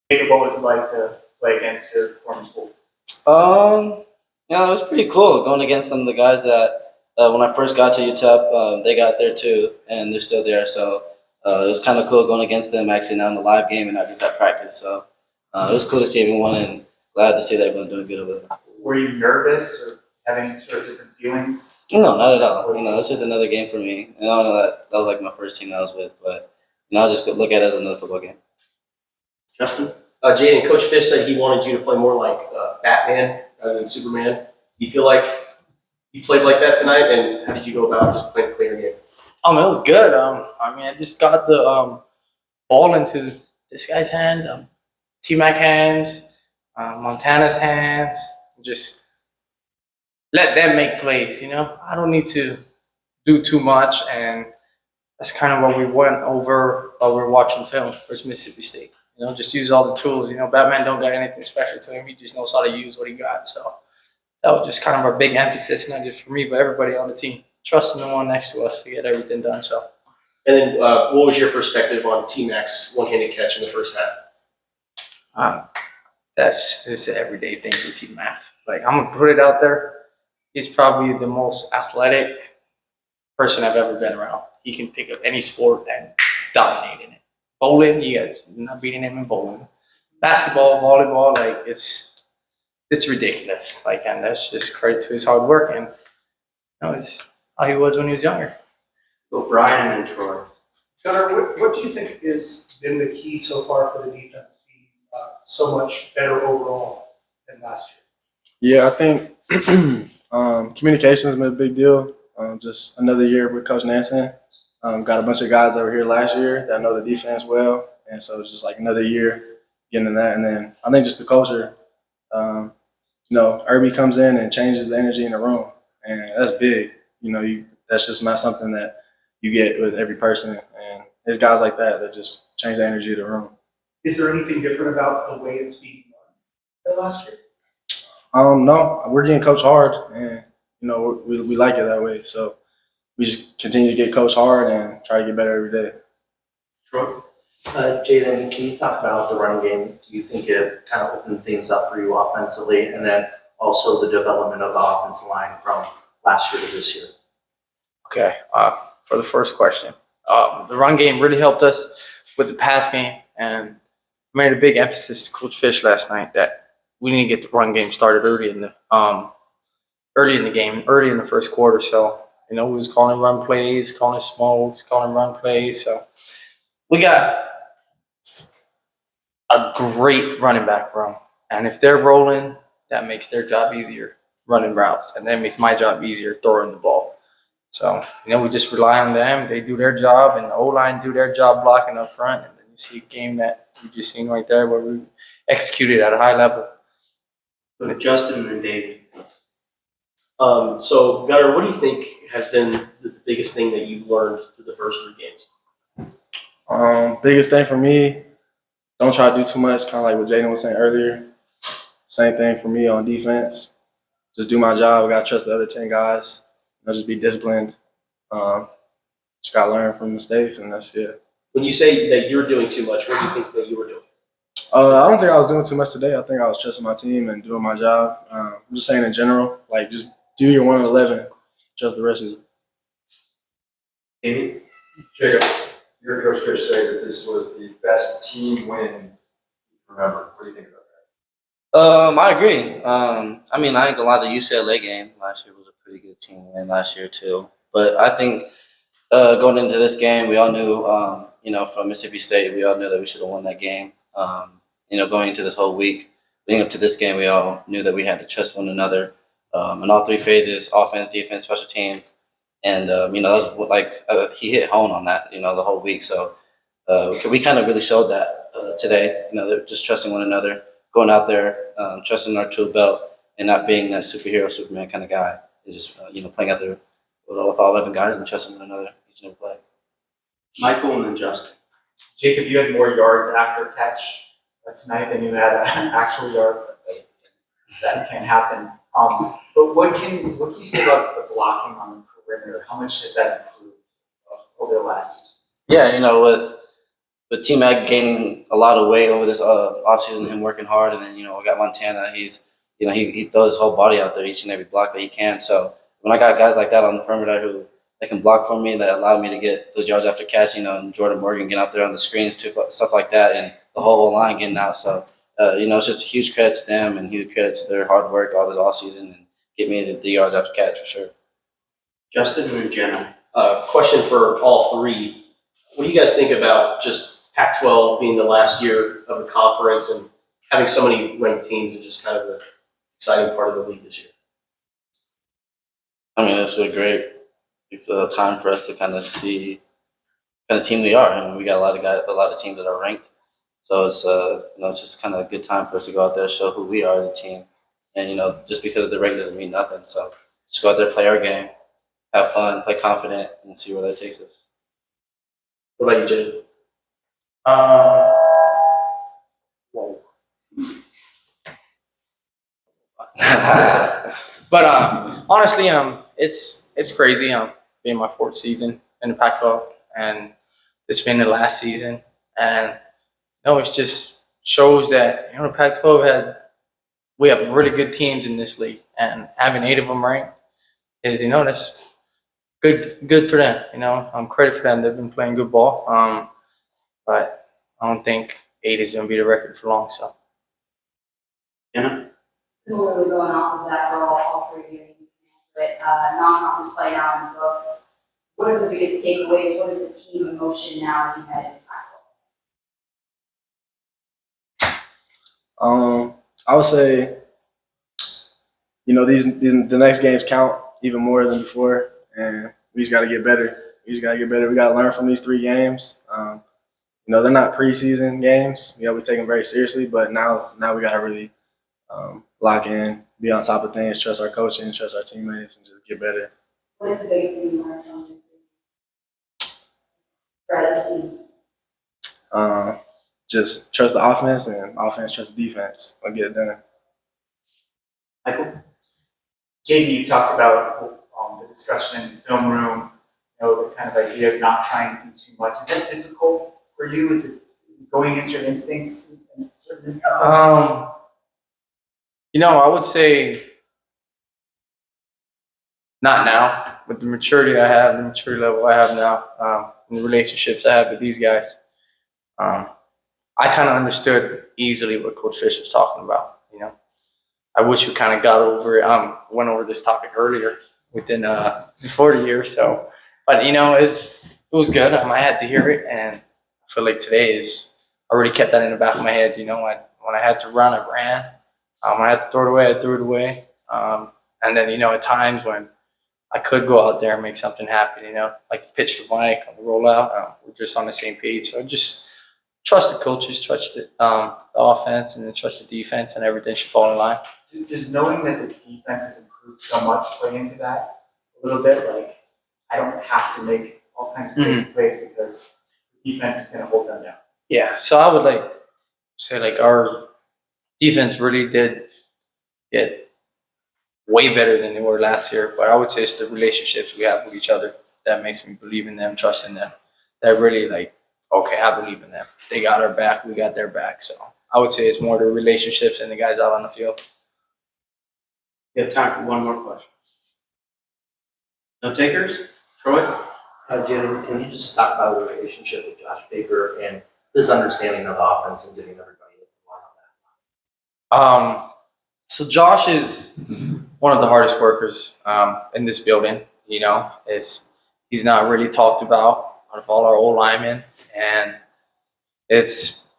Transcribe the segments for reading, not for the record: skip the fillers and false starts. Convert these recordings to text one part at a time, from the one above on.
Jacob, what was it like to play against your former school? It was pretty cool going against some of the guys that when I first got to UTEP, they got there too, and they're still there. So it was kind of cool going against them actually now in the live game and not just at practice. So it was cool to see everyone and glad to see that everyone doing good over there. Were you nervous or having sort of different feelings? No, not at all. It's just another game for me. And I know that was like my first team that I was with, but I'll just look at it as another football game. Justin? Jayden, Coach Fish said he wanted you to play more like Batman rather than Superman. Do you feel like you played like that tonight, and how did you go about just playing a clear game? It was good. I just got the ball into this guy's hands, T-Mac hands, Montana's hands. Just let them make plays, I don't need to do too much, and that's kind of what we went over while we were watching film versus Mississippi State. Just use all the tools. Batman don't got anything special to him. He just knows how to use what he got. So that was just kind of our big emphasis, not just for me, but everybody on the team. Trusting the one next to us to get everything done. So. And then what was your perspective on T-Mac's one-handed catch in the first half? That's just an everyday thing for T-Mac. Like, I'm going to put it out there. He's probably the most athletic person I've ever been around. He can pick up any sport and dominate in it. Bowling, you guys are not beating him in bowling. Basketball, volleyball, it's ridiculous. And that's just credit to his hard work and it's how he was when he was younger. Well, Brian and then Troy. Gunner, what do you think has been the key so far for the defense being so much better overall than last year? Yeah, I think communication has been a big deal. Just another year with Coach Nansen. Got a bunch of guys that were here last year that know the defense well, and so it's just like another year getting in that. And then I think just the culture. Irby comes in and changes the energy in the room, and that's big. That's just not something that you get with every person. And there's guys like that just change the energy of the room. Is there anything different about the way it's being done than last year? No, we're getting coached hard, and we like it that way. So we just continue to get coached hard and try to get better every day. Troy? Jayden, can you talk about the running game? Do you think it kind of opened things up for you offensively, and then also the development of the offensive line from last year to this year? Okay, for the first question, the run game really helped us with the pass game, and made a big emphasis to Coach Fish last night that we need to get the run game started early in the game, early in the first quarter. So we was calling run plays, calling smokes, calling run plays. So we got a great running back room, and if they're rolling, that makes their job easier running routes, and that makes my job easier throwing the ball. So we just rely on them. They do their job, and the O-line do their job blocking up front, and then you see a game that you just seen right there where we executed at a high level. With Justin and David. So, Gunner, what do you think has been the biggest thing that you've learned through the first 3 games? Biggest thing for me, don't try to do too much, kind of like what Jayden was saying earlier. Same thing for me on defense. Just do my job. I got to trust the other 10 guys. Just be disciplined. Just got to learn from mistakes, and that's it. When you say that you're doing too much, what do you think that you were doing? I don't think I was doing too much today. I think I was trusting my team and doing my job. I'm just saying in general, just do your 1 to 11. Trust the rest of it. David? Jacob, your coach Fish said that this was the best team win you remember. What do you think about that? I agree. I ain't gonna lie, the UCLA game last year was a pretty good team win last year too. But I think going into this game, we all knew, from Mississippi State, we all knew that we should have won that game. Going into this whole week, leading up to this game, we all knew that we had to trust one another in all 3 phases: offense, defense, special teams. And that was he hit home on that, the whole week. So we kind of really showed that today. They're just trusting one another, going out there, trusting our tool belt, and not being that superhero, Superman kind of guy. And just playing out there with all 11 guys and trusting one another each and every play. Michael and then Justin. Jacob, you had more yards after catch tonight than you had actual yards. That can't happen. But what can you say about the blocking on the perimeter? How much has that improved over the last 2 seasons? Yeah, with But T-Mac gaining a lot of weight over this offseason, him working hard, and then we got Montana. He's he throws his whole body out there each and every block that he can. So when I got guys like that on the perimeter who that can block for me, that allow me to get those yards after catch, and Jordan Morgan getting out there on the screens too, stuff like that, and the whole line getting out. So it's just a huge credit to them and huge credit to their hard work all this offseason and get me the yards after catch for sure. Justin and Jenna. Question for all three. What do you guys think about just Pac-12 being the last year of the conference and having so many ranked teams and just kind of the exciting part of the league this year? I mean, it's really great. It's a time for us to kind of see kind of team we are. I mean, we got a lot of teams that are ranked. So it's it's just kind of a good time for us to go out there and show who we are as a team. And just because the rank doesn't mean nothing. So just go out there, play our game, have fun, play confident, and see where that takes us. What about you, Jayden? Whoa. But honestly, it's crazy. Being my fourth season in the Pac-12, and it's been the last season, and it just shows that the Pac-12 we have really good teams in this league, and having 8 of them ranked is that's good for them. Credit for them. They've been playing good ball. But I don't think 8 is going to be the record for long. So. Jenna? Similarly, going off of that for all 3 of you, but non-conference play now in the books. What are the biggest takeaways? What is the team emotion now as you head into Pac-12? I would say, the next games count even more than before, and we just got to get better. We got to learn from these 3 games. They're not preseason games. We take them very seriously, but now we got to really lock in, be on top of things, trust our coaching, trust our teammates, and just get better. What is the biggest thing you learned from this as a team? Just trust the offense, and offense trust the defense. I'll get it done. Michael? Jayden, you talked about the discussion in the film room, the kind of idea of not trying to do too much. Is that difficult for you? Is it going against your instincts in certain instances? I would say not now. With the maturity I have, the maturity level I have now, and the relationships I have with these guys, I kind of understood easily what Coach Fish was talking about. I wish we kind of got over it. Went over this topic earlier within before the year. So, but it was good. I had to hear it, and I feel like today I already kept that in the back of my head. When I had to run, I ran. I had to throw it away, I threw it away. And then at times when I could go out there and make something happen, like the pitch to Mike on the rollout, we're just on the same page. So just trust the coaches, trust the offense, and then trust the defense, and everything should fall in line. Does knowing that the defense has improved so much play into that a little bit? Like, I don't have to make all kinds of crazy plays because the defense is going to hold them down. Yeah, so I would say our defense really did get way better than they were last year. But I would say it's the relationships we have with each other that makes me believe in them, trust in them. That really okay, I believe in them. They got our back, we got their back. So I would say it's more the relationships and the guys out on the field. We have time for one more question. No takers? Troy? Jayden, can you just talk about your relationship with Josh Baker and his understanding of the offense and getting everybody on that? So Josh is one of the hardest workers in this building. He's not really talked about out of all our old linemen, and it's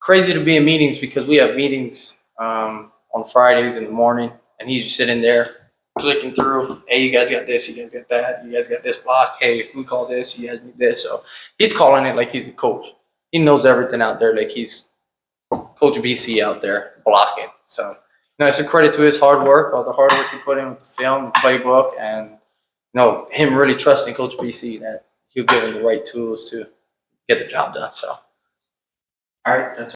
crazy to be in meetings because we have meetings on Fridays in the morning, and he's just sitting there clicking through. Hey, you guys got this, you guys got that, you guys got this block. Hey, if we call this, you guys need this. So he's calling it like he's a coach. He knows everything out there, like he's Coach BC out there blocking. So it's a credit to his hard work, all the hard work he put in with the film, the playbook, and him really trusting Coach BC that he'll give him the right tools to get the job done. So, All right, that's